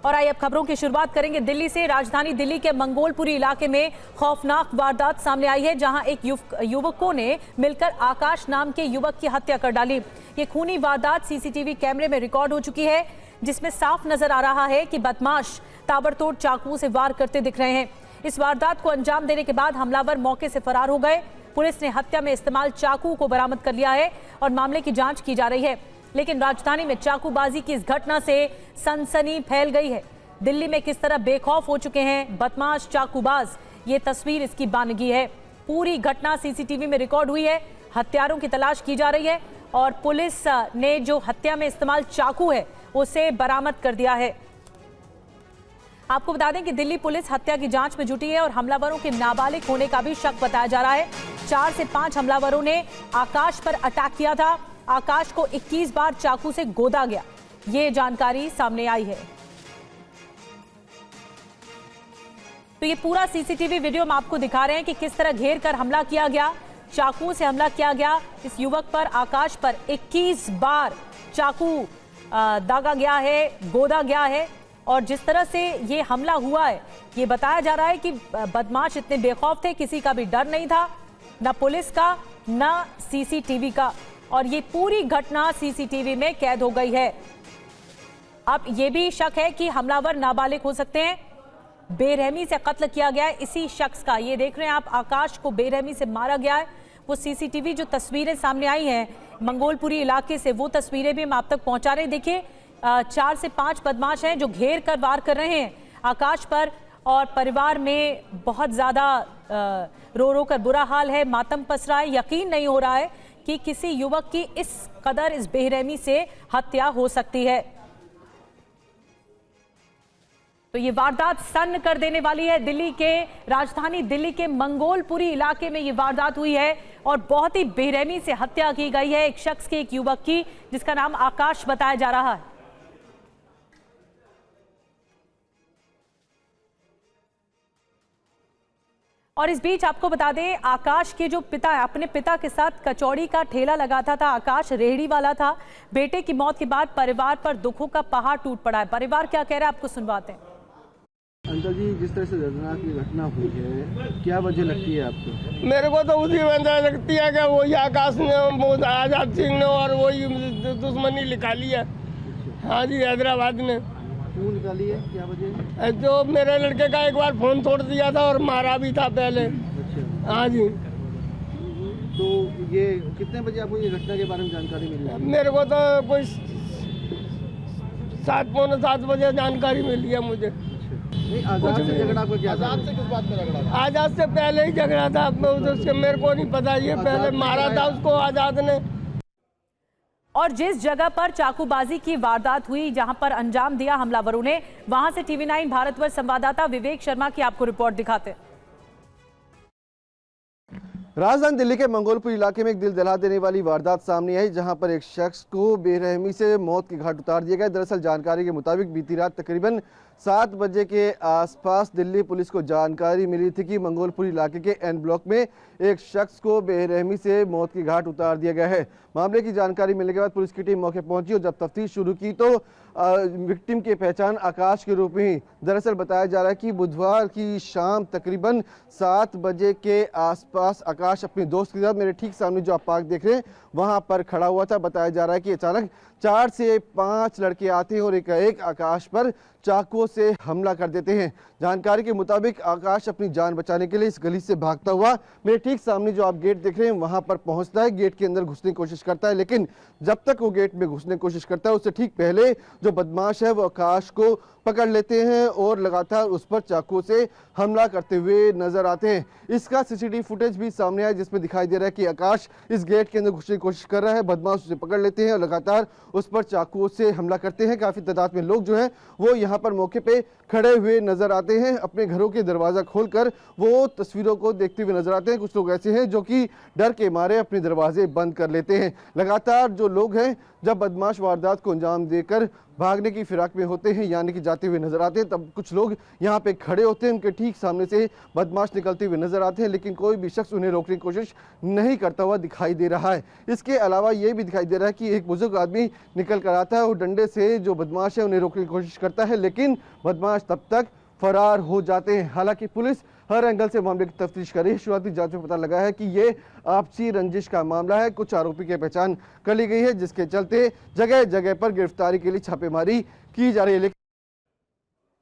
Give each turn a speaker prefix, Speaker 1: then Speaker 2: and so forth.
Speaker 1: और आइए अब खबरों की शुरुआत करेंगे दिल्ली से। राजधानी दिल्ली के मंगोलपुरी इलाके में खौफनाक वारदात सामने आई है, जहां एक युवकों ने मिलकर आकाश नाम के युवक की हत्या कर डाली। ये खूनी वारदात सीसीटीवी कैमरे में रिकॉर्ड हो चुकी है, जिसमें साफ नजर आ रहा है कि बदमाश ताबड़तोड़ चाकू से वार करते दिख रहे हैं। इस वारदात को अंजाम देने के बाद हमलावर मौके से फरार हो गए। पुलिस ने हत्या में इस्तेमाल चाकू को बरामद कर लिया है और मामले की जांच की जा रही है। लेकिन राजधानी में चाकूबाजी की इस घटना से सनसनी फैल गई है। दिल्ली में किस तरह बेखौफ हो चुके हैं बदमाश चाकूबाज, ये तस्वीर इसकी बानगी है। पूरी घटना सीसीटीवी में रिकॉर्ड हुई है। हत्यारों की तलाश की जा रही है और पुलिस ने जो हत्या में इस्तेमाल चाकू है उसे बरामद कर दिया है। आपको बता दें कि दिल्ली पुलिस हत्या की जांच में जुटी है और हमलावरों के नाबालिग होने का भी शक बताया जा रहा है। 4 से 5 हमलावरों ने आकाश पर अटैक किया था। आकाश को 21 बार चाकू से गोदा गया, ये जानकारी सामने आई है। तो ये पूरा सीसीटीवी वीडियो हम आपको दिखा रहे हैं कि किस तरह घेर कर हमला किया गया, चाकू से हमला किया गया। इस युवक पर, आकाश पर 21 बार चाकू दागा गया है, गोदा गया है। और जिस तरह से ये हमला हुआ है, ये बताया जा रहा है कि बदमाश इतने बेखौफ थे, किसी का भी डर नहीं था, ना पुलिस का ना सीसीटीवी का। और ये पूरी घटना सीसीटीवी में कैद हो गई है। अब ये भी शक है कि हमलावर नाबालिग हो सकते हैं। बेरहमी से कत्ल किया गया है इसी शख्स का। ये देख रहे हैं आप, आकाश को बेरहमी से मारा गया है। वो सीसीटीवी जो तस्वीरें सामने आई हैं मंगोलपुरी इलाके से, वो तस्वीरें भी हम आप तक पहुंचा रहे हैं। देखिए 4 से 5 बदमाश हैं जो घेर कर वार कर रहे हैं आकाश पर। और परिवार में बहुत ज्यादा रो रो कर बुरा हाल है, मातम पसरा है। यकीन नहीं हो रहा है कि किसी युवक की इस कदर, इस बेरहमी से हत्या हो सकती है। तो ये वारदात सन्न कर देने वाली है। दिल्ली के, राजधानी दिल्ली के मंगोलपुरी इलाके में ये वारदात हुई है और बहुत ही बेरहमी से हत्या की गई है एक शख्स की, एक युवक की, जिसका नाम आकाश बताया जा रहा है। और इस बीच आपको बता दें, आकाश के जो पिता है, अपने पिता के साथ कचौड़ी का ठेला लगाता था। आकाश रेहड़ी वाला था। बेटे की मौत के बाद परिवार पर दुखों का पहाड़ टूट पड़ा है। परिवार क्या कह रहा है, आपको सुनवाते हैं।
Speaker 2: अंकल जी, जिस तरह से दर्दनाक ये घटना हुई है, क्या वजह लगती है आपको?
Speaker 3: मेरे को तो उसी वजह लगती है कि वही आकाश ने, आजाद सिंह ने और वही दुश्मनी निकाली है। हाँ जी, हैदराबाद ने।
Speaker 2: क्यों निकाली है, क्या वजह है?
Speaker 3: जो मेरे लड़के का एक बार फोन तोड़ दिया था और मारा भी था पहले।
Speaker 2: अच्छा।
Speaker 3: हाँ जी।
Speaker 2: तो ये कितने बजे आपको ये घटना के बारे में जानकारी मिली?
Speaker 3: मेरे को तो कोई 7-7:45 बजे जानकारी मिली है मुझे।
Speaker 2: नहीं, आजाद से झगड़ा को क्या? आजाद से किस बात में झगड़ा?
Speaker 3: आजाद से पहले ही झगड़ा था, उसके मेरे को नहीं पता। ये पहले मारा था उसको आजाद ने।
Speaker 1: और जिस जगह पर चाकूबाजी की वारदात हुई, जहां पर अंजाम दिया हमलावरों ने, वहां से टीवी9 भारतवर्ष संवाददाता विवेक शर्मा की आपको रिपोर्ट दिखाते हैं।
Speaker 2: राजधानी दिल्ली के मंगोलपुर इलाके में एक दिल दहला देने वाली वारदात सामने आई, जहां पर एक शख्स को बेरहमी से मौत के घाट उतार दिया गया। दरअसल जानकारी के मुताबिक बीती रात तकरीबन 7 बजे के आसपास दिल्ली पुलिस को जानकारी मिली थी कि मंगोलपुर इलाके के एन ब्लॉक में एक शख्स को बेरहमी से मौत के घाट उतार दिया गया है। मामले की जानकारी मिलने के बाद पुलिस की टीम मौके पहुंची और जब तफ्तीश शुरू की तो विक्टिम की पहचान आकाश के रूप में ही। दरअसल बताया जा रहा है कि बुधवार की शाम तकरीबन 7 बजे के आसपास आकाश अपने दोस्त के साथ, मेरे ठीक सामने जो आप पार्क देख रहे हैं वहां पर खड़ा हुआ था। बताया जा रहा है कि अचानक 4 से 5 लड़के आते हैं और एक आकाश पर चाकुओं से हमला कर देते हैं। जानकारी के मुताबिक आकाश अपनी जान बचाने के लिए इस गली से भागता हुआ मेरे ठीक सामने जो आप गेट देख रहे हैं वहां पर पहुंचता है। गेट के अंदर घुसने की कोशिश करता है, लेकिन जब तक वो गेट में घुसने की कोशिश करता है उससे ठीक पहले जो बदमाश है वो आकाश को पकड़ लेते हैं और लगातार उस पर चाकू से हमला करते हुए नजर आते हैं। इसका सीसीटीवी फुटेज भी सामने आया, जिसमें दिखाई दे रहा है कि आकाश इस गेट के अंदर घुसने की कोशिश कर रहा है। बदमाश उसे पकड़ लेते हैं और लगातार उस पर चाकुओं से हमला करते हैं। काफी तादाद में लोग जो हैं वो यहाँ पर मौके पे खड़े हुए नजर आते हैं। अपने घरों के दरवाजा खोलकर वो तस्वीरों को देखते हुए नजर आते हैं। कुछ लोग ऐसे हैं जो कि डर के मारे अपने दरवाजे बंद कर लेते हैं। लगातार जो लोग हैं जब बदमाश वारदात को अंजाम देकर भागने की फिराक में होते हैं, यानी कि जाते हुए नजर आते हैं, तब कुछ लोग यहाँ पे खड़े होते हैं। उनके ठीक सामने से बदमाश निकलते हुए नजर आते हैं, लेकिन कोई भी शख्स उन्हें रोकने की कोशिश नहीं करता हुआ दिखाई दे रहा है। इसके अलावा ये भी दिखाई दे रहा है कि एक बुजुर्ग आदमी निकल कर आता है और डंडे से जो बदमाश है उन्हें रोकने की कोशिश करता है, लेकिन बदमाश तब तक फरार हो जाते हैं। हालांकि पुलिस हर एंगल से मामले की तफ्तीश कर रही है। शुरुआती जांच में पता लगा है कि ये आपसी रंजिश का मामला है। कुछ आरोपी की पहचान कर ली गई है, जिसके चलते जगह जगह पर गिरफ्तारी के लिए छापेमारी की जा रही है।